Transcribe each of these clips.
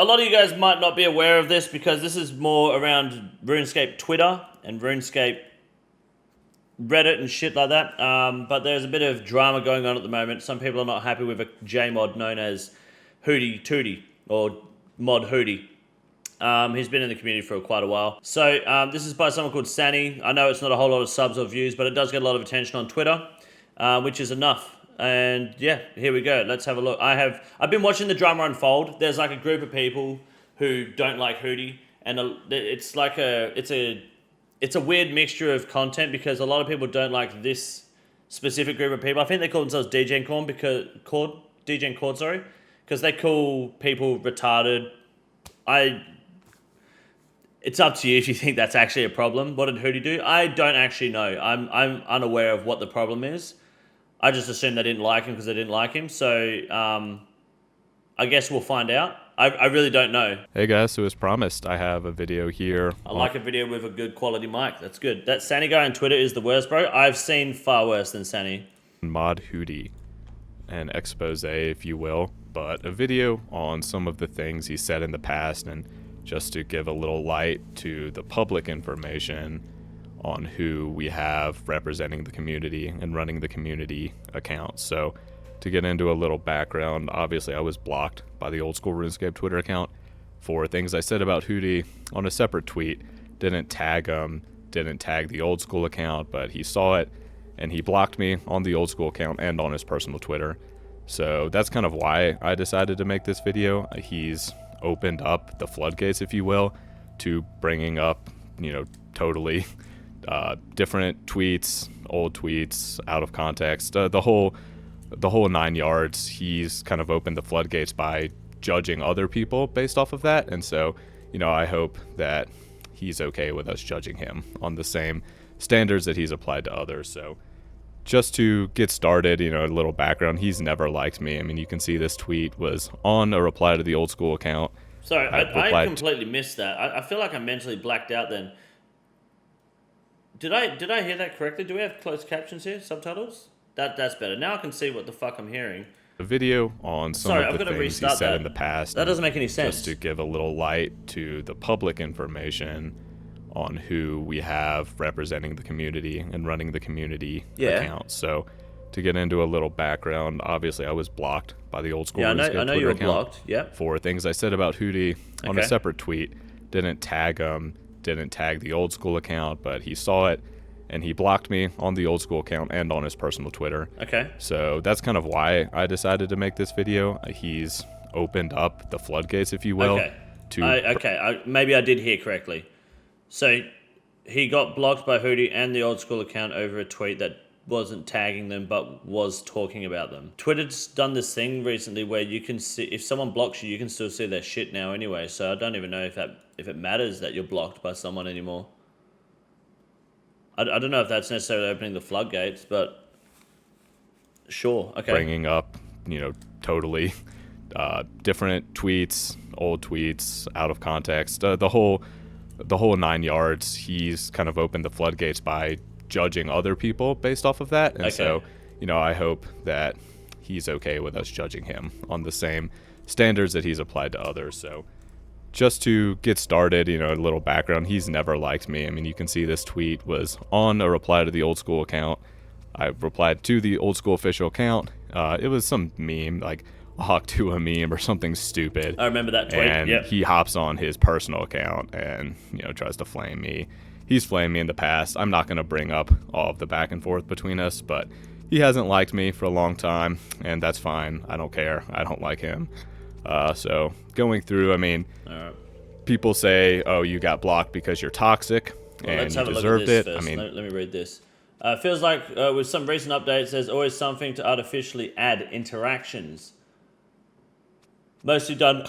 a lot of you guys might not be aware of this because this is more around RuneScape Twitter and RuneScape Reddit and shit like that. But there's a bit of drama going on at the moment. Some people are not happy with a JMod known as Hooti Tootie or Mod Hooti. He's been in the community for quite a while. So this is by someone called Sani. I know it's not a whole lot of subs or views, but it does get a lot of attention on Twitter, which is enough. And yeah, here we go. Let's have a look. I've been watching the drama unfold. There's like a group of people who don't like Hooti, and it's like it's a weird mixture of content because a lot of people don't like this specific group of people. I think they call themselves dicin because they call people retarded. It's up to you if you think that's actually a problem. What did Hooti do? I don't actually know. I'm unaware of what the problem is. I just assumed they didn't like him because they didn't like him. So I guess we'll find out. I really don't know. Hey guys, so as promised, I have a video here. I like a video with a good quality mic. That's good. That Sani guy on Twitter is the worst, bro. I've seen far worse than Sani. Mod Hooti, an expose, if you will, but a video on some of the things he said in the past, and just to give a little light to the public information on who we have representing the community and running the community account. So to get into a little background, obviously I was blocked by the old school RuneScape Twitter account for things I said about Hooti on a separate tweet. Didn't tag him, didn't tag the old school account, but he saw it and he blocked me on the old school account and on his personal Twitter. So that's kind of why I decided to make this video. He's opened up the floodgates, if you will, to bringing up, totally different tweets, old tweets, out of context, the whole 9 yards. He's kind of opened the floodgates by judging other people based off of that, and so I hope that he's okay with us judging him on the same standards that he's applied to others. So just to get started, a little background, he's never liked me. I mean, you can see this tweet was on a reply to the old school account. Sorry, I completely missed that. I feel like I mentally blacked out then. Did I hear that correctly? Do we have closed captions here? Subtitles? That's better. Now I can see what the fuck I'm hearing. A video on some of the things he said in the past. That doesn't make any sense. Just to give a little light to the public information on who we have representing the community and running the community account. So to get into a little background, obviously I was blocked by the old school I know Twitter you were account blocked. Yep. for things I said about Hooti on a separate tweet. Didn't tag him, didn't tag the old school account, but he saw it and he blocked me on the old school account and on his personal Twitter. Okay. So that's kind of why I decided to make this video. He's opened up the floodgates, if you will. Okay. Maybe I did hear correctly. So he got blocked by Hooti and the old school account over a tweet that wasn't tagging them but was talking about them. Twitter's done this thing recently where you can see, if someone blocks you, you can still see their shit now anyway. So I don't even know if it matters that you're blocked by someone anymore. I don't know if that's necessarily opening the floodgates, but sure. Okay. Bringing up, totally different tweets, old tweets, out of context, the whole 9 yards. He's kind of opened the floodgates by judging other people based off of that, and so I hope that he's okay with us judging him on the same standards that he's applied to others. So just to get started, a little background, he's never liked me. I mean, you can see this tweet was on a reply to the old school account. I replied to the old school official account. It was some meme, like a Hawk to a meme or something stupid. I remember that tweet. And he hops on his personal account and, tries to flame me. He's flamed me in the past. I'm not going to bring up all of the back and forth between us, but he hasn't liked me for a long time, and that's fine. I don't care. I don't like him. So going through, people say, oh, you got blocked because you're toxic, and you deserved it. First. Let me read this. Feels like with some recent updates, there's always something to artificially add interactions. Mostly done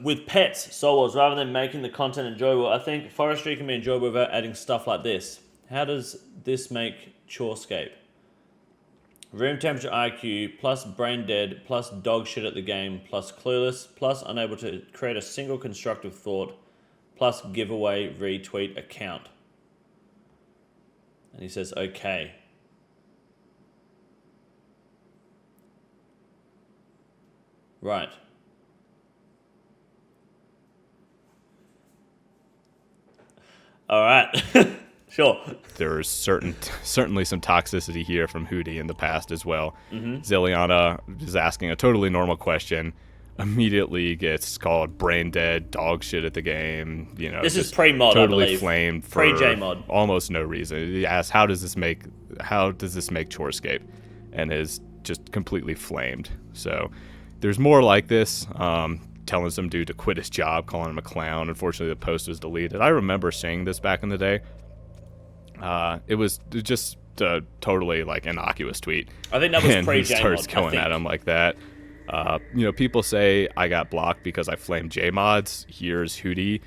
with pets, Soul Wars, rather than making the content enjoyable. I think forestry can be enjoyable without adding stuff like this. How does this make Chorescape? Room temperature IQ, plus brain dead, plus dog shit at the game, plus clueless, plus unable to create a single constructive thought, plus giveaway retweet account. And he says, okay. Right. All right. Sure. There's certainly some toxicity here from Hooti in the past as well. Zilliana is asking a totally normal question, immediately gets called brain dead, dog shit at the game. You know, This is just pre-mod, I totally believe. flamed for Pre-J-mod. almost no reason. He asks, how does this make Chorescape, and is just completely flamed. So there's more like this. Telling some dude to quit his job, calling him a clown. Unfortunately, the post was deleted. I remember seeing this back in the day. It was just a totally like innocuous tweet. I think that was and pre-J-mod. he starts going at him like that. You know, people say I got blocked because I flamed J-mods. Here's Hooti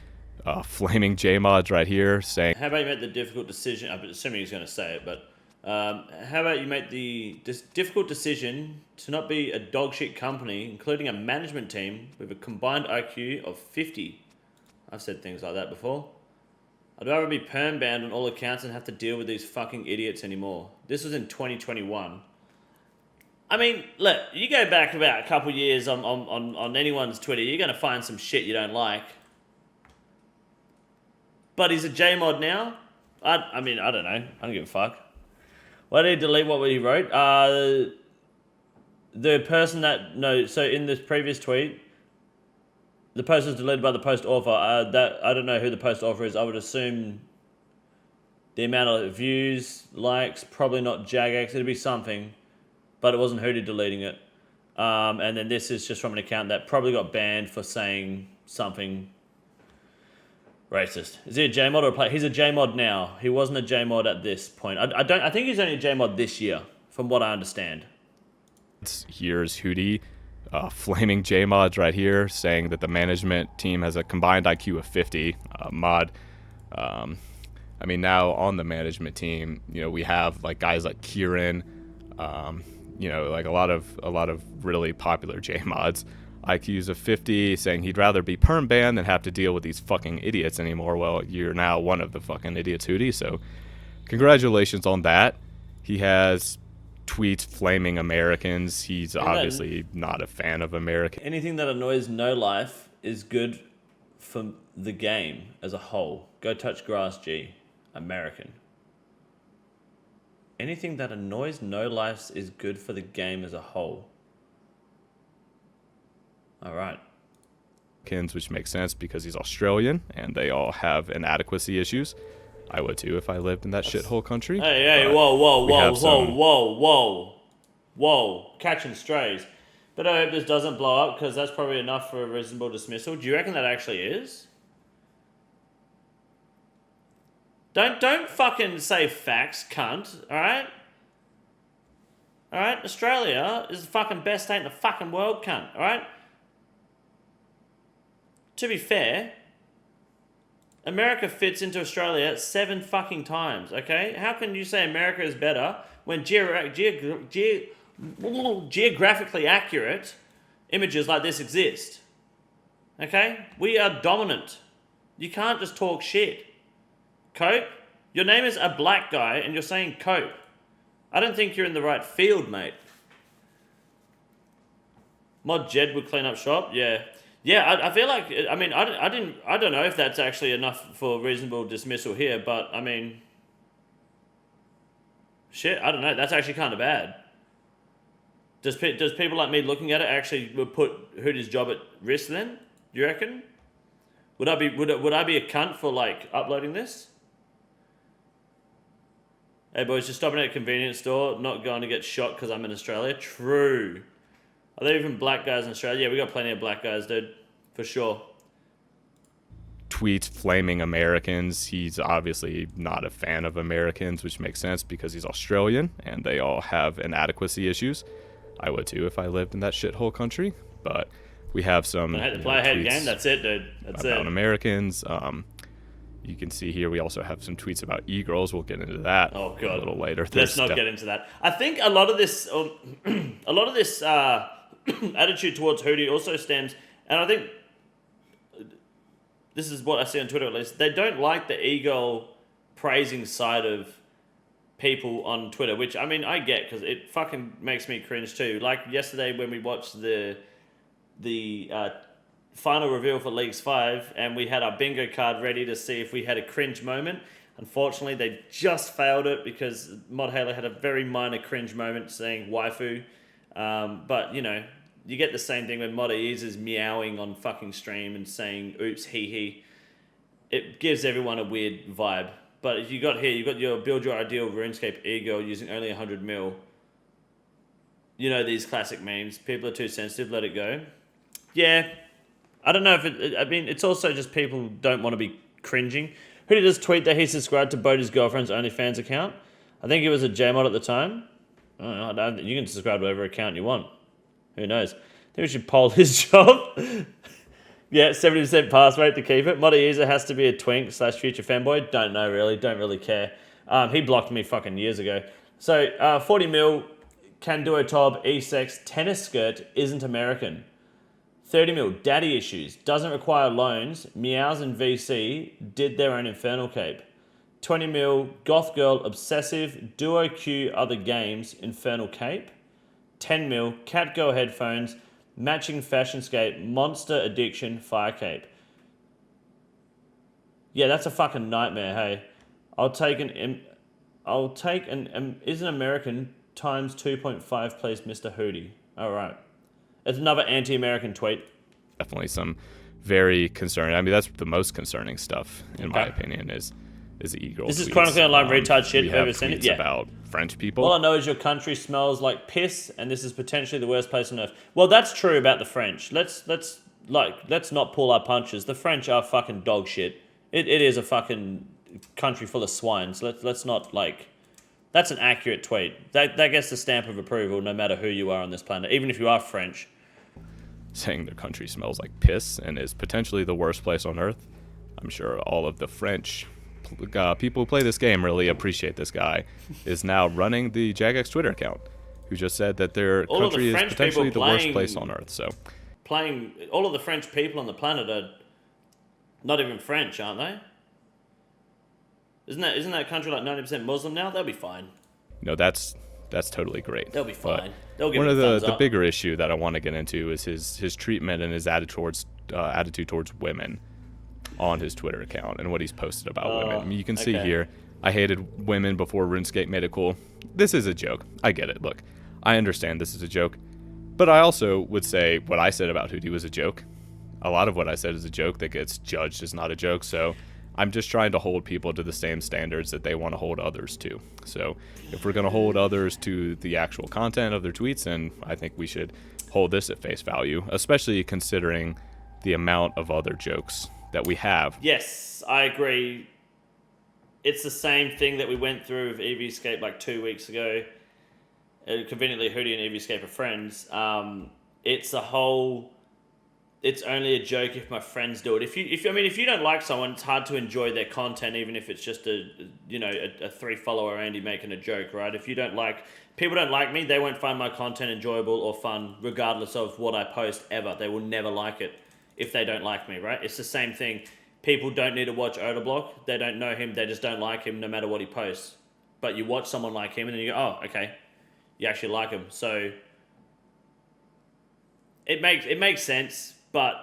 flaming J-mods right here, saying, How about you make the difficult decision? I'm assuming he's going to say it, but how about you make the difficult decision to not be a dog shit company, including a management team with a combined IQ of 50? I've said things like that before. I'd rather be perm banned on all accounts and have to deal with these fucking idiots anymore. This was in 2021. I mean, look, you go back about a couple years on anyone's Twitter, you're going to find some shit you don't like. But he's a J-mod now? I mean, I don't know. I don't give a fuck. Why did he delete what he wrote? The person that... No, so in this previous tweet, the post was deleted by the post author. I don't know who the post author is. I would assume the amount of views, likes, probably not Jagex. It'd be something. But it wasn't Hooti deleting it. And then this is just from an account that probably got banned for saying something racist. Is he a J-mod or a player? He's a J-mod now. He wasn't a J-mod at this point. I think he's only a J-mod this year, from what I understand. here's Hooti flaming J-mods right here, saying that the management team has a combined IQ of 50. Mod, I mean, now on the management team, you know, we have like guys like Kieran, you know, like a lot of really popular J-mods. IQs of 50, saying he'd rather be perm banned than have to deal with these fucking idiots anymore. Well, you're now one of the fucking idiots, Hooti, so congratulations on that. He has tweets flaming Americans. He's obviously not a fan of Americans. Anything that annoys no life is good for the game as a whole. Go touch grass, G. American. Anything that annoys no life is good for the game as a whole. All right. Which makes sense because he's Australian and they all have inadequacy issues. I would too if I lived in that shithole country. Hey, whoa. Catching strays. But I hope this doesn't blow up because that's probably enough for a reasonable dismissal. Do you reckon that actually is? Don't fucking say facts, cunt, alright? Alright? Australia is the fucking best state in the fucking world, cunt, alright? To be fair, America fits into Australia 7 fucking times, okay? How can you say America is better when geographically accurate images like this exist? Okay? We are dominant. You can't just talk shit. Cope? Your name is a black guy and you're saying cope. I don't think you're in the right field, mate. Mod Jed would clean up shop? Yeah. Yeah, I feel like, I mean, I don't know if that's actually enough for reasonable dismissal here, but, I mean, shit, I don't know, that's actually kind of bad. Does people like me looking at it actually would put Hooti's job at risk then, do you reckon? Would I be a cunt for, like, uploading this? Hey, boys, just stopping at a convenience store, not going to get shot because I'm in Australia. True. Are there even black guys in Australia? Yeah, we got plenty of black guys, dude. For sure. Tweets flaming Americans. He's obviously not a fan of Americans, which makes sense because he's Australian and they all have inadequacy issues. I would too if I lived in that shithole country. But we have some hate game. That's it, dude. That's about it. Americans. You can see here we also have some tweets about e-girls. We'll get into that a little later. Let's not get into that. I think a lot of this attitude towards Hooti also stems, and I think this is what I see on Twitter at least, they don't like the ego praising side of people on Twitter, which, I mean, I get because it fucking makes me cringe too. Like yesterday when we watched the final reveal for Leagues 5, and we had our bingo card ready to see if we had a cringe moment. Unfortunately, they just failed it because Mod Halo had a very minor cringe moment saying waifu. But, you know, you get the same thing when Mod Ease is meowing on fucking stream and saying, oops, hee. It gives everyone a weird vibe. But if you got here, you got your build your ideal RuneScape e-girl using only 100 mil. You know these classic memes. People are too sensitive, let it go. Yeah. I don't know if it... I mean, it's also just people don't want to be cringing. Who did just tweet that he subscribed to Bodhi's girlfriend's OnlyFans account? I think it was a JMod at the time. I don't know. You can subscribe to whatever account you want. Who knows? I think we should poll his job. Yeah, 70% pass rate to keep it. Mod User has to be a twink / future fanboy. Don't know really. Don't really care. He blocked me fucking years ago. So 40 mil, Canduo Tob, E-Sex, tennis skirt, isn't American. 30 mil, daddy issues, doesn't require loans, Meows and VC did their own Infernal Cape. 20 mil, Goth Girl, obsessive, Duo Q other games, Infernal Cape. 10 mil, Cat Girl headphones, matching fashionscape, monster addiction, fire cape. Yeah, that's a fucking nightmare, hey. I'll take an is an American times 2.5 please, Mr. Hooti. Alright. It's another anti-American tweet. Definitely some very concerning. I mean, that's the most concerning stuff, in my opinion, is e-girl This is tweets. chronically online retard shit. We have Ever seen it? tweets Yeah. about French people. All I know is your country smells like piss, and this is potentially the worst place on earth. Well, that's true about the French. Let's not pull our punches. The French are fucking dog shit. It is a fucking country full of swine. So let's not like. That's an accurate tweet. That gets the stamp of approval, no matter who you are on this planet, even if you are French. Saying their country smells like piss and is potentially the worst place on earth. I'm sure all of the French people who play this game really appreciate this guy. Is now running the Jagex Twitter account, who just said that their country is potentially the worst place on earth. So, all of the French people on the planet are not even French, aren't they? Isn't that country like 90% Muslim now? They'll be fine. No, that's totally great. They'll be fine. But They'll give one it of a thumbs the up. bigger issue that I want to get into is his treatment and his attitude towards women on his Twitter account and what he's posted about women. I mean, you can see here, I hated women before RuneScape made it cool. This is a joke. I get it. Look, I understand this is a joke, but I also would say what I said about Hooti was a joke. A lot of what I said is a joke that gets judged as not a joke. So I'm just trying to hold people to the same standards that they want to hold others to. So if we're going to hold others to the actual content of their tweets, then I think we should hold this at face value, especially considering the amount of other jokes that we have. Yes, I agree. It's the same thing that we went through with EVscape like 2 weeks ago. Conveniently, Hooti and EVscape are friends. It's only a joke if my friends do it. If you don't like someone, it's hard to enjoy their content, even if it's just a 3-follower Andy making a joke, right? If people don't like me, they won't find my content enjoyable or fun, regardless of what I post ever. They will never like it if they don't like me, right? It's the same thing. People don't need to watch Odablock. They don't know him. They just don't like him no matter what he posts. But you watch someone like him and then you go, oh, okay. You actually like him. So it makes sense, but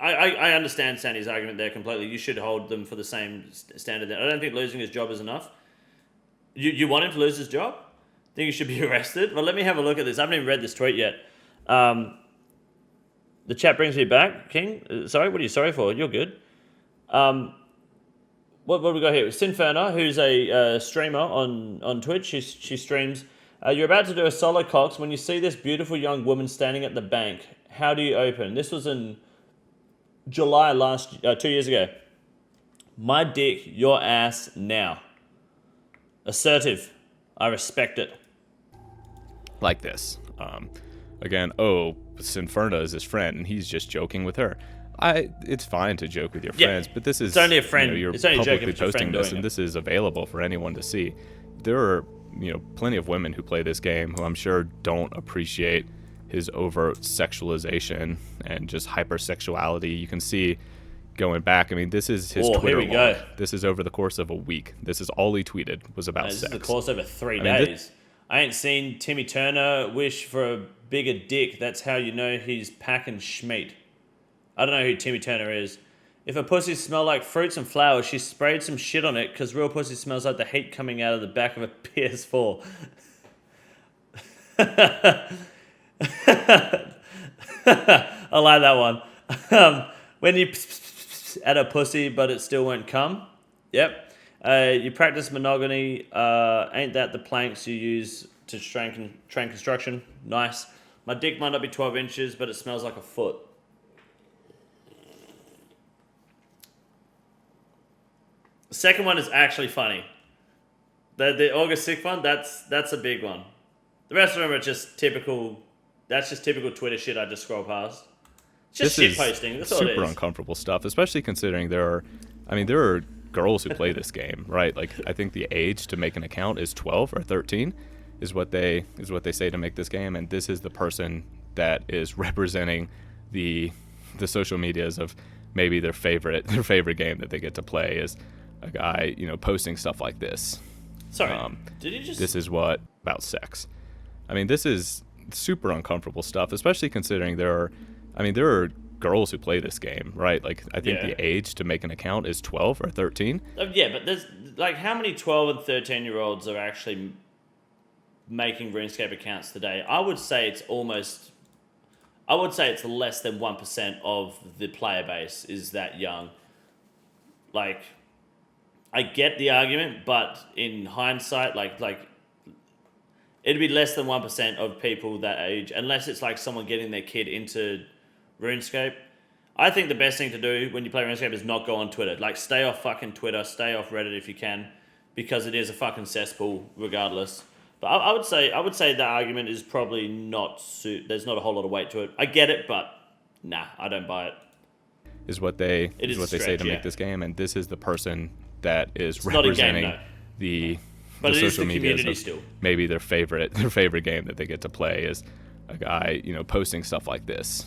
I understand Sani's argument there completely. You should hold them for the same standard. I don't think losing his job is enough. You want him to lose his job? Think he should be arrested? Well, let me have a look at this. I haven't even read this tweet yet. The chat brings me back, King. Sorry, what are you sorry for? You're good. What do we got here? Sinferna, who's a streamer on Twitch. She streams. You're about to do a solo Cox when you see this beautiful young woman standing at the bank. How do you open? This was in July 2 years ago. My dick, your ass now. Assertive. I respect it. Like this. Again, Sinferna is his friend, and he's just joking with her. It's fine to joke with your friends, but this is... It's only a friend. You're it's only publicly posting posting this, and this is available for anyone to see. There are, plenty of women who play this game who I'm sure don't appreciate his overt sexualization and just hypersexuality. You can see going back. I mean, this is his Twitter here we go. This is over the course of a week. This is all he tweeted was about this sex. This is the course over 3 days. I ain't seen Timmy Turner wish for a bigger dick. That's how you know he's packing schmeat. I don't know who Timmy Turner is. If a pussy smelled like fruits and flowers, she sprayed some shit on it because real pussy smells like the heat coming out of the back of a PS4. I like that one. When you at a pussy, but it still won't come. Yep. You practice monogamy. Ain't that the planks you use to train construction? Nice. My dick might not be 12 inches, but it smells like a foot. The second one is actually funny. The August 6th one, that's a big one. The rest of them are just typical. That's just typical Twitter shit I just scroll past. It's just shit posting. That's all it is. Super uncomfortable stuff, especially considering there are girls who play this game, right? Like, I think the age to make an account is 12 or 13 is what they say to make this game, and this is the person that is representing the social medias of maybe their favorite game that they get to play is a guy, posting stuff like this. Sorry, did you just... This is what about sex. I mean, this is super uncomfortable stuff, especially considering there are girls who play this game, right? Like, I think the age to make an account is 12 or 13. Yeah, but there's, like, how many 12 and 13-year-olds are actually making RuneScape accounts today? I would say it's less than 1% of the player base is that young. Like, I get the argument, but in hindsight, like it'd be less than 1% of people that age, unless it's like someone getting their kid into RuneScape. I think the best thing to do when you play RuneScape is not go on Twitter. Like, stay off fucking Twitter, stay off Reddit if you can, because it is a fucking cesspool regardless. But I would say that argument is probably not... There's not a whole lot of weight to it. I get it, but nah, I don't buy it. Is what they say to make this game, and this is the person that is representing the social media of maybe their favorite game that they get to play is a guy, posting stuff like this.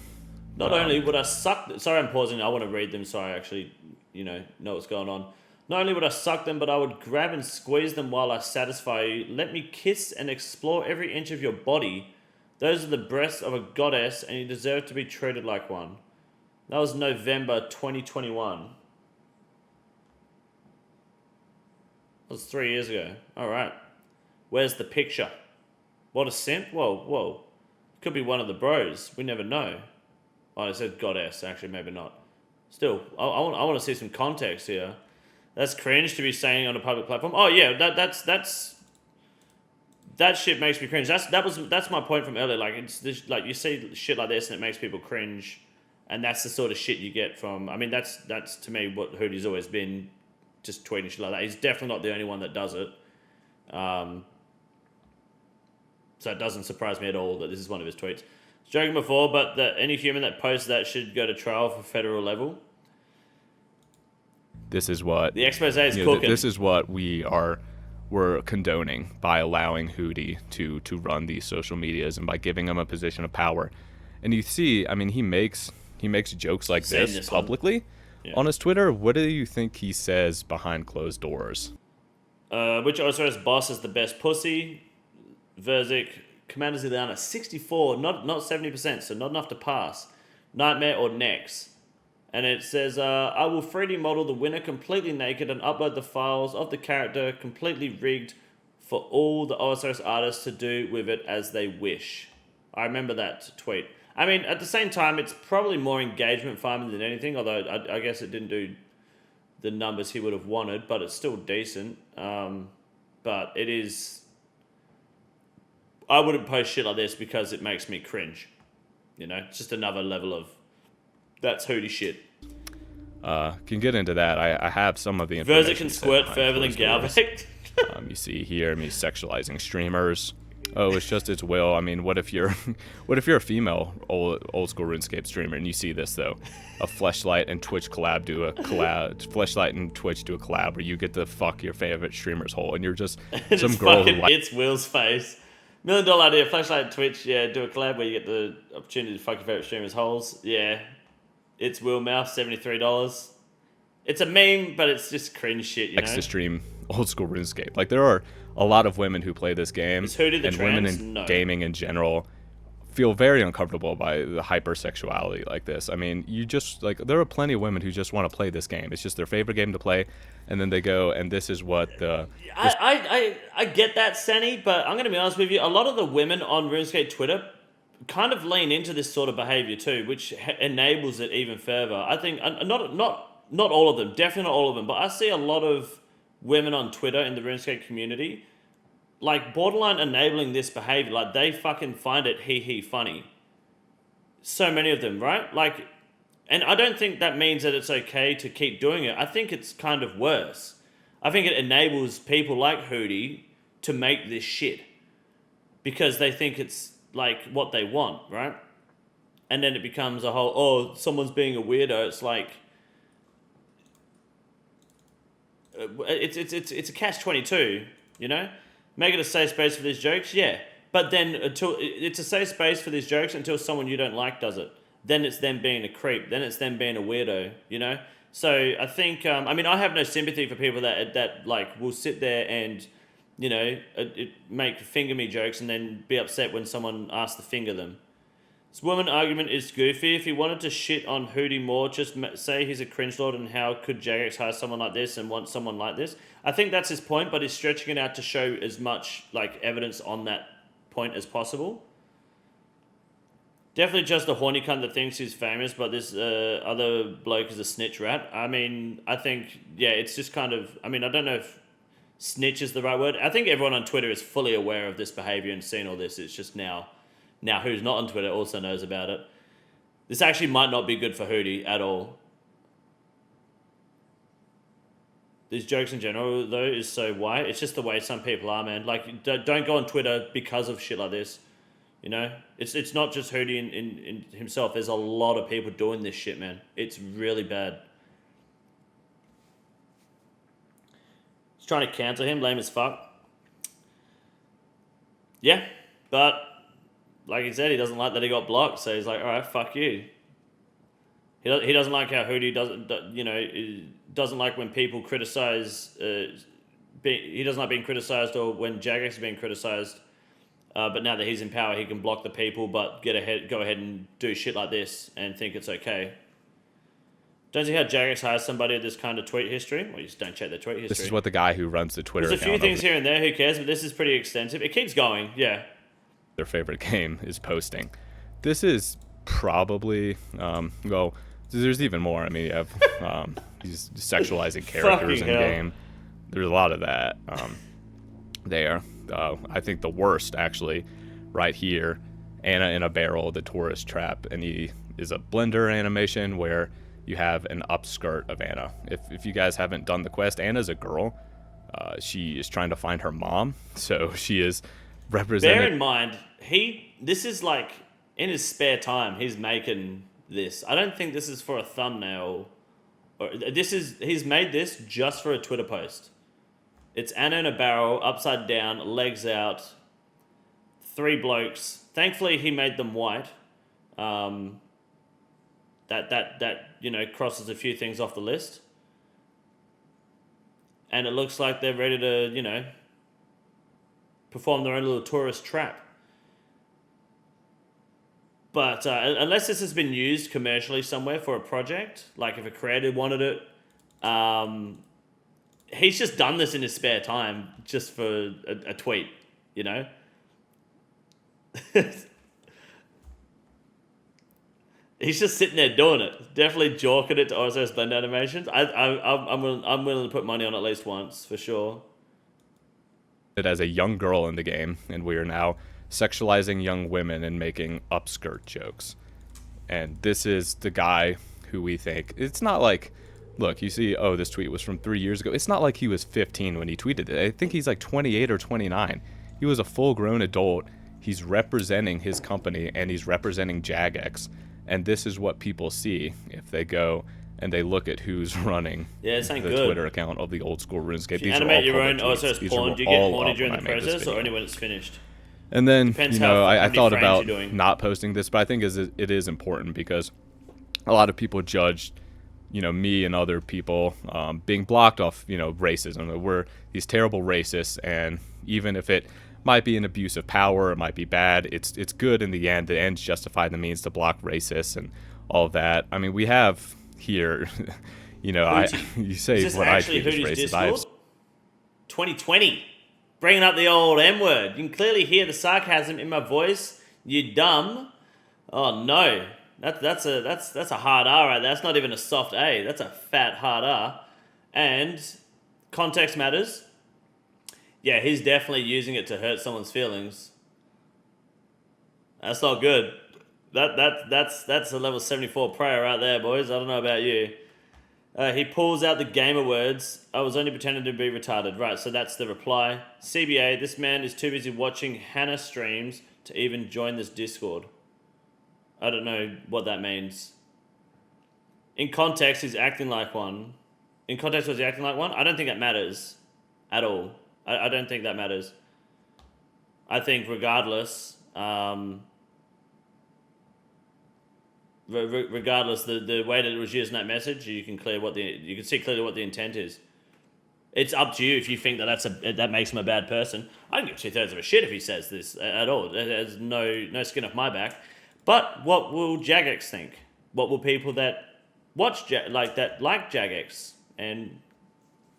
Not only would I suck... Sorry, I'm pausing. I want to read them so I actually, know what's going on. Not only would I suck them, but I would grab and squeeze them while I satisfy you. Let me kiss and explore every inch of your body. Those are the breasts of a goddess, and you deserve to be treated like one. That was November 2021. That was 3 years ago. All right. Where's the picture? What a simp? Whoa. Could be one of the bros. We never know. Oh, it said goddess. Actually, maybe not. Still, I want to see some context here. That's cringe to be saying on a public platform. Oh yeah, that shit makes me cringe. That's my point from earlier. Like, it's this, like, you see shit like this and it makes people cringe, and that's the sort of shit you get from... I mean, that's to me what Hootie's always been, just tweeting shit like that. He's definitely not the only one that does it. So it doesn't surprise me at all that this is one of his tweets. I was joking before, but any human that posts that should go to trial for federal level. This is what the expose is cooking. This is what we're condoning by allowing Hootie to run these social medias and by giving him a position of power. And you see, I mean, he makes jokes like this publicly on his Twitter. What do you think he says behind closed doors? Which OSRS boss is the best pussy? Verzik, Commanders Ileana, 64, not 70%, so not enough to pass. Nightmare or Nex. And it says, I will 3D model the winner completely naked and upload the files of the character completely rigged for all the OSRS artists to do with it as they wish. I remember that tweet. I mean, at the same time, it's probably more engagement farming than anything, although I guess it didn't do the numbers he would have wanted, but it's still decent. But it is... I wouldn't post shit like this because it makes me cringe. It's just another level of... That's Hootie shit. Can get into that. I have some of the information. Verzik can squirt further than Galvik. You see here me sexualizing streamers. Oh, it's will. I mean, what if you're a female old school RuneScape streamer and you see this though? A Fleshlight and Twitch collab do a collab. Fleshlight and Twitch do a collab where you get to fuck your favorite streamer's hole, and you're just some girl who it's Will's face. $1 million idea. Fleshlight and Twitch, do a collab where you get the opportunity to fuck your favorite streamer's holes. Yeah. It's Will Mouth, $73. It's a meme, but it's just cringe shit, to stream old school RuneScape. Like, there are a lot of women who play this game, Is Hootie the and trans? women in gaming in general feel very uncomfortable by the hypersexuality like this. I mean, you just like there are plenty of women who just want to play this game. It's just their favorite game to play, and then they go and this is what the I get that, Sani, but I'm going to be honest with you. A lot of the women on RuneScape Twitter kind of lean into this sort of behavior too, which enables it even further. I think not all of them, definitely not all of them, but I see a lot of women on Twitter in the RuneScape community like borderline enabling this behavior. Like they fucking find it hee funny. So many of them, right? Like, and I don't think that means that it's okay to keep doing it. I think it's kind of worse. I think it enables people like Hooti to make this shit because they think it's like what they want, right? And then it becomes a whole, oh, someone's being a weirdo. It's like, it's a catch-22, you know? Make it a safe space for these jokes, yeah. But then until it's a safe space for these jokes until someone you don't like does it. Then it's them being a creep. Then it's them being a weirdo, you know? So I think, I mean, I have no sympathy for people that like will sit there and, you know, make finger me jokes and then be upset when someone asks to finger them. This woman argument is goofy. If you wanted to shit on Hooti more, just say he's a cringe lord and how could Jagex hire someone like this and want someone like this. I think that's his point, but he's stretching it out to show as much like evidence on that point as possible. Definitely just a horny cunt that thinks he's famous, but this other bloke is a snitch rat. I mean, I think, yeah, it's just kind of, I mean, I don't know if snitch is the right word. I think everyone on Twitter is fully aware of this behavior and seen all this. It's just now who's not on Twitter also knows about it. This actually might not be good for Hooti at all. These jokes in general, though, is so white. It's just the way some people are, man. Like, don't go on Twitter because of shit like this. You know? It's not just Hooti in himself. There's a lot of people doing this shit, man. It's really bad. He's trying to cancel him. Lame as fuck. Yeah, but like he said, he doesn't like that he got blocked, so he's like, all right, fuck you. He doesn't like how Hooti doesn't like when people criticize. He doesn't like being criticized or when Jagex is being criticized. But now that he's in power, he can block the people, but go ahead and do shit like this and think it's okay. Don't see how Jagex hires somebody with this kind of tweet history. Well, you just don't check their tweet history. This is what the guy who runs the Twitter There's a few things here and there, who cares, but this is pretty extensive. It keeps going, yeah. Their favorite game is posting. This is probably, well, there's even more. I mean, you have these sexualizing characters in game. There's a lot of that there. I think the worst, actually, right here, Anna in a barrel, the tourist trap, and he is a Blender animation where you have an upskirt of Anna. If you guys haven't done the quest, Anna's a girl. She is trying to find her mom, so she is representing. Bear in mind, this is like in his spare time. He's making this. I don't think this is for a thumbnail. He's made this just for a Twitter post. It's Anna in a barrel, upside down, legs out, 3 blokes. Thankfully, he made them white. That crosses a few things off the list. And it looks like they're ready to, perform their own little tourist trap. But unless this has been used commercially somewhere for a project, like if a creator wanted it, he's just done this in his spare time just for a tweet, you know? He's just sitting there doing it. Definitely jorking it to OSRS blend animations. I'm willing to put money on at least once, for sure. It as a young girl in the game, and we are now sexualizing young women and making upskirt jokes. And this is the guy who we think, it's not like, look, you see, oh, this tweet was from 3 years ago. It's not like he was 15 when he tweeted it. I think he's like 28 or 29. He was a full-grown adult. He's representing his company, and he's representing Jagex. And this is what people see if they go and they look at who's running the Twitter account of the old school RuneScape. If you animate your own OSRS porn, do you get horny during the process or only when it's finished? And then, I thought about not posting this, but I think it is important because a lot of people judge, me and other people being blocked off, racism. We're these terrible racists, and even if it might be an abuse of power, it might be bad. It's good in the end. The ends justify the means to block racists and all of that. I mean, we have here, you know, you say Is this what I actually treat as Hootie's racist. I have Discord? 2020. Bringing up the old M word. You can clearly hear the sarcasm in my voice. You dumb. Oh no. That's a hard R right there. That's not even a soft A. That's a fat hard R. And context matters. Yeah, he's definitely using it to hurt someone's feelings. That's not good. That's a level 74 prayer right there, boys. I don't know about you. He pulls out the gamer words. I was only pretending to be retarded. Right, so that's the reply. CBA, this man is too busy watching Hannah streams to even join this Discord. I don't know what that means. In context, he's acting like one. In context, was he acting like one? I don't think that matters at all. I don't think that matters. I think regardless, regardless, the way that it was used in that message, you can see clearly what the intent is. It's up to you if you think that makes him a bad person. I don't give 2/3 of a shit if he says this at all. There's no skin off my back. But what will Jagex think? What will people that watch like Jagex and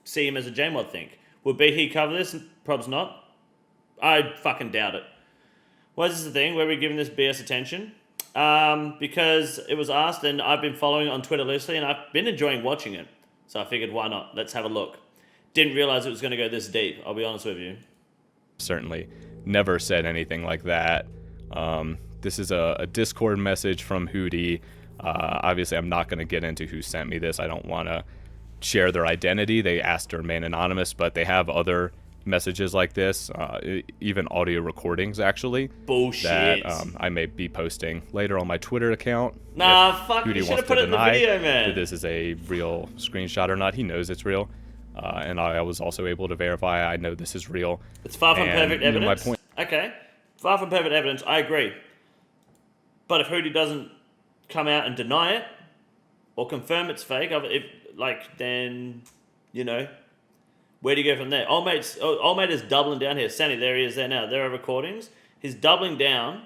see him as a JMod think? Will he cover this? Prob's not. I fucking doubt it. Why is this the thing? Where are we giving this BS attention? Because it was asked, and I've been following it on Twitter loosely, and I've been enjoying watching it. So I figured, why not? Let's have a look. Didn't realize it was going to go this deep, I'll be honest with you. Certainly never said anything like that. This is a Discord message from Hootie. Obviously, I'm not going to get into who sent me this. I don't want to share their identity. They asked to remain anonymous, but they have other messages like this, even audio recordings, actually. Bullshit. That I may be posting later on my Twitter account. Nah, fuck, you should have put it in the video, man. That this is a real screenshot or not. He knows it's real. And I was also able to verify I know this is real. It's far from perfect evidence. My point. Okay, far from perfect evidence, I agree. But if Hootie doesn't come out and deny it, or confirm it's fake, then, you know, where do you go from there? Old mate is doubling down here. Sani, there he is there now. There are recordings. He's doubling down,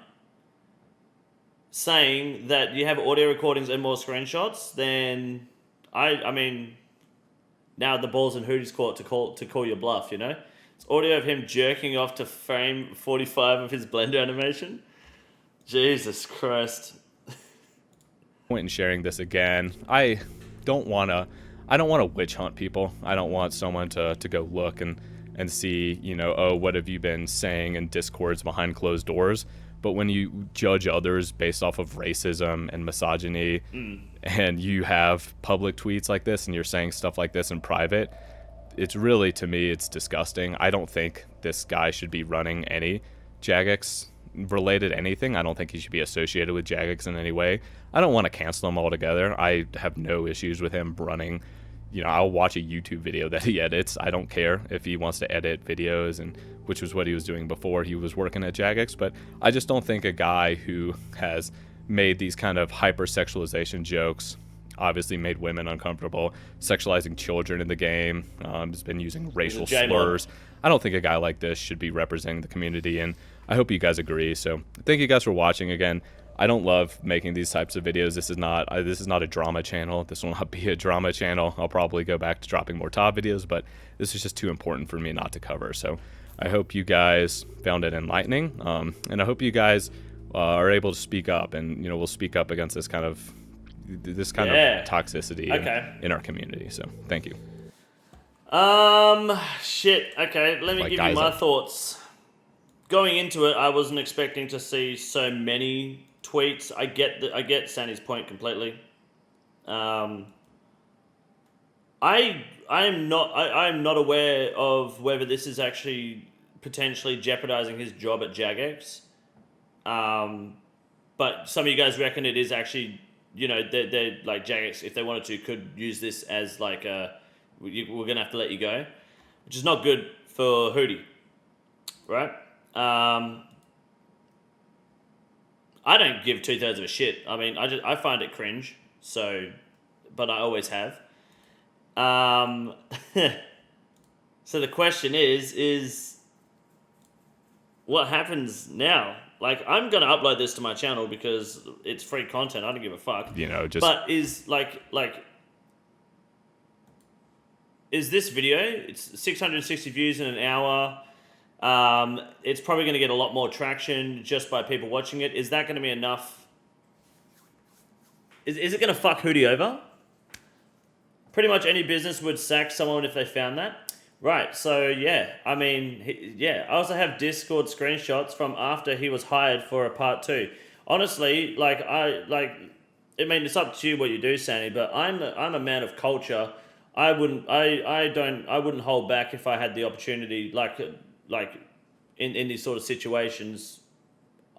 saying that you have audio recordings and more screenshots. Then, I mean, now the ball's in Hootie's court to call your bluff, you know? It's audio of him jerking off to frame 45 of his Blender animation. Jesus Christ. Point in sharing this again. I don't want to witch hunt people. I don't want someone to go look and see, you know, oh, what have you been saying in Discords behind closed doors? But when you judge others based off of racism and misogyny, and you have public tweets like this and you're saying stuff like this in private, it's really, to me, it's disgusting. I don't think this guy should be running any Jagex related anything. I don't think he should be associated with Jagex in any way. I don't want to cancel him altogether. I have no issues with him running. You know, I'll watch a YouTube video that he edits. I don't care if he wants to edit videos, and which was what he was doing before he was working at Jagex. But I just don't think a guy who has made these kind of hypersexualization jokes, obviously made women uncomfortable, sexualizing children in the game, has been using racial slurs. I don't think a guy like this should be representing the community, and I hope you guys agree. So thank you guys for watching. Again, I don't love making these types of videos. This is not a drama channel. This will not be a drama channel. I'll probably go back to dropping more top videos, but this is just too important for me not to cover. So I hope you guys found it enlightening, and I hope you guys are able to speak up, and you know, we'll speak up against this kind of toxicity in our community. So thank you. Shit. Okay, let me give you my thoughts. Going into it, I wasn't expecting to see so many tweets. I get Sani's point completely. I am not aware of whether this is actually potentially jeopardizing his job at Jagex. But some of you guys reckon it is actually, you know, they're like Jagex, if they wanted to, could use this as like we're gonna have to let you go, which is not good for Hootie, right? I don't give 2/3 of a shit. I mean, I find it cringe. So, but I always have. So the question is what happens now? Like, I'm gonna upload this to my channel because it's free content. I don't give a fuck. You know, just But is is this video? It's 660 views in an hour. It's probably going to get a lot more traction just by people watching it. Is that going to be enough? Is it going to fuck Hooti over? Pretty much any business would sack someone if they found that. Right, so yeah, I mean, yeah. I also have Discord screenshots from after he was hired for a part 2. Honestly, I mean, it's up to you what you do, Sani, but I'm a man of culture. I wouldn't hold back if I had the opportunity, like in these sort of situations.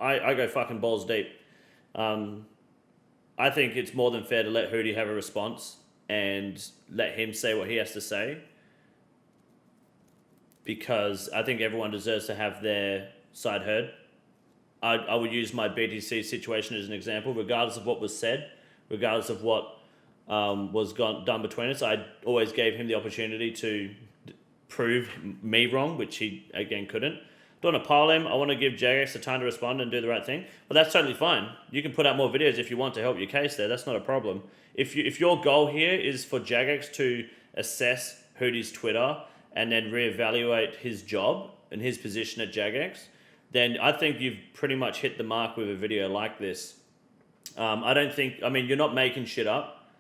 I go fucking balls deep. I think it's more than fair to let Hooti have a response and let him say what he has to say, because I think everyone deserves to have their side heard. I would use my BTC situation as an example. Regardless of what was said, regardless of what was done between us, I always gave him the opportunity to prove me wrong, which he, again, couldn't. Don't want to pile him. I want to give Jagex the time to respond and do the right thing. But that's totally fine. You can put out more videos if you want to help your case there. That's not a problem. If your goal here is for Jagex to assess Hooti's Twitter and then reevaluate his job and his position at Jagex, then I think you've pretty much hit the mark with a video like this. I mean, you're not making shit up.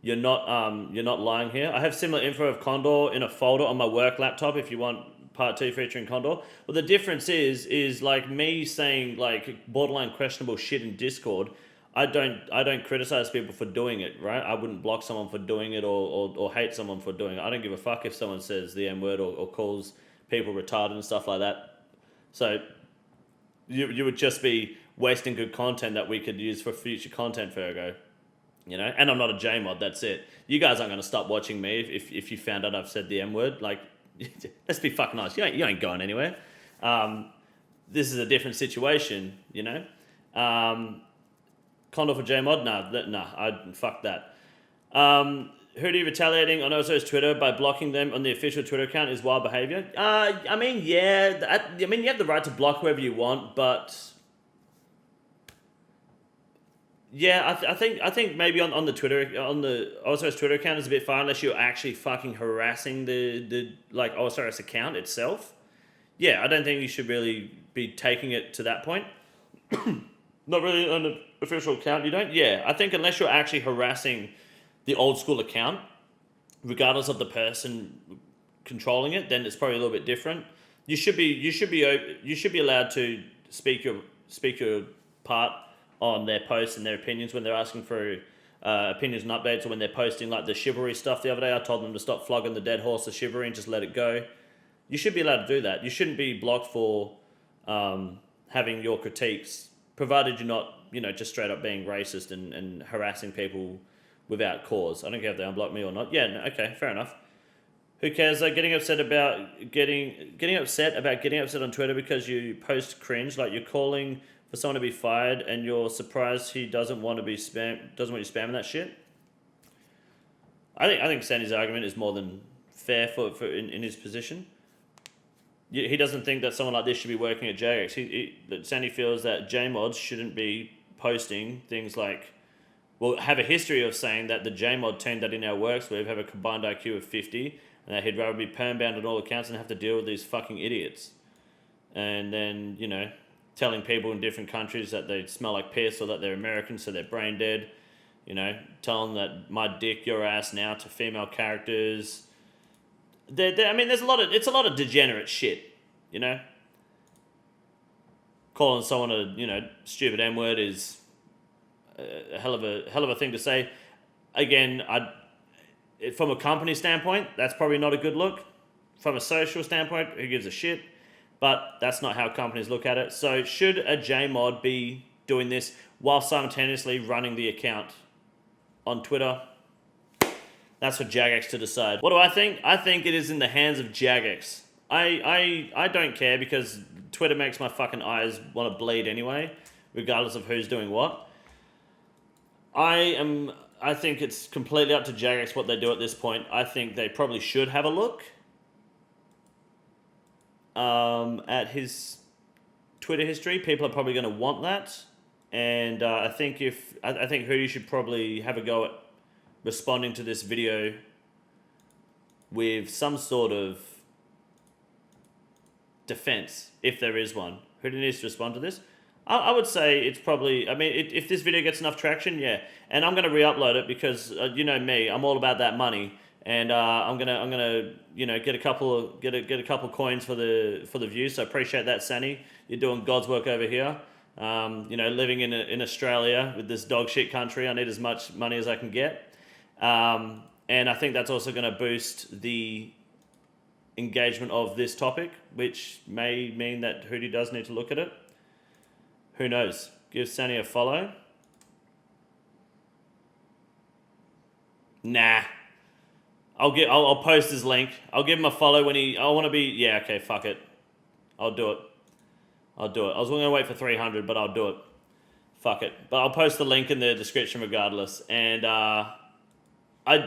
You're not lying here. I have similar info of Condor in a folder on my work laptop if you want part 2 featuring Condor. Well, the difference is like me saying like borderline questionable shit in Discord. I don't criticize people for doing it, right? I wouldn't block someone for doing it or hate someone for doing it. I don't give a fuck if someone says the N word or calls people retarded and stuff like that. So you would just be wasting good content that we could use for future content, Fergo. You know, and I'm not a J-mod, that's it. You guys aren't going to stop watching me if you found out I've said the M-word. Like, let's be fucking honest. You ain't going anywhere. This is a different situation, you know. Condor for J-mod? Nah, fuck that. Hooti retaliating on OSRS Twitter by blocking them on the official Twitter account is wild behavior. I mean, yeah. I mean, you have the right to block whoever you want, but... Yeah, I think maybe on the OSRS Twitter account is a bit far unless you're actually fucking harassing the like OSRS account itself. Yeah, I don't think you should really be taking it to that point. Not really on the official account, you don't? Yeah, I think unless you're actually harassing the old school account, regardless of the person controlling it, then it's probably a little bit different. You should be allowed to speak your part on their posts and their opinions when they're asking for opinions and updates, or when they're posting like the chivalry stuff the other day. I told them to stop flogging the dead horse of chivalry and just let it go. You should be allowed to do that. You shouldn't be blocked for having your critiques, provided you're not, just straight up being racist and harassing people without cause. I don't care if they unblock me or not. Yeah, no, okay, fair enough. Who cares? Like getting upset about getting upset on Twitter because you post cringe, like you're calling for someone to be fired and you're surprised he doesn't want you spamming that shit. I think Sani's argument is more than fair for in his position. He doesn't think that someone like this should be working at Jagex. Sani feels that JMods shouldn't be posting things like, well, have a history of saying that the JMod team that he now works with have a combined IQ of 50, and that he'd rather be perm-bound on all accounts and have to deal with these fucking idiots. And then, telling people in different countries that they smell like piss or that they're American, so they're brain dead. Telling that my dick, your ass now to female characters. I mean, it's a lot of degenerate shit, Calling someone a, stupid N-word is a hell of a thing to say. Again, from a company standpoint, that's probably not a good look. From a social standpoint, who gives a shit? But that's not how companies look at it. So should a JMod be doing this while simultaneously running the account on Twitter? That's for Jagex to decide. What do I think? I think it is in the hands of Jagex. I don't care because Twitter makes my fucking eyes want to bleed anyway, regardless of who's doing what. I think it's completely up to Jagex what they do at this point. I think they probably should have a look at his Twitter history. People are probably going to want that. And I think Hooti should probably have a go at responding to this video with some sort of defense, if there is one. Hooti needs to respond to this. I would say it's probably, I mean, if this video gets enough traction, yeah. And I'm gonna re-upload it because you know me, I'm all about that money, and I'm gonna you know get a couple coins for the views. So I appreciate that, Sani. You're doing God's work over here. You know, living in Australia with this dog shit country, I need as much money as I can get. And I think that's also going to boost the engagement of this topic, which may mean that Hooti does need to look at it. Who knows? Give Sani a follow. Nah. I'll post his link. I'll give him a follow when I want to be, yeah, okay, fuck it. I'll do it. I was going to wait for 300, but I'll do it. Fuck it. But I'll post the link in the description regardless. And I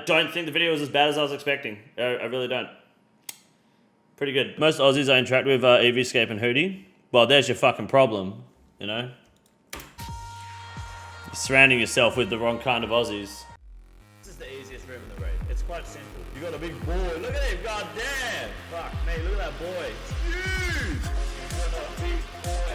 don't think the video was as bad as I was expecting. I really don't. Pretty good. Most Aussies I interact with are EVscape and Hooti. Well, there's your fucking problem, you know? You're surrounding yourself with the wrong kind of Aussies. This is the easiest room in the raid. It's quite simple. You got a big boy. Look at him, goddamn. Fuck me, look at that boy. It's huge. You got a big boy.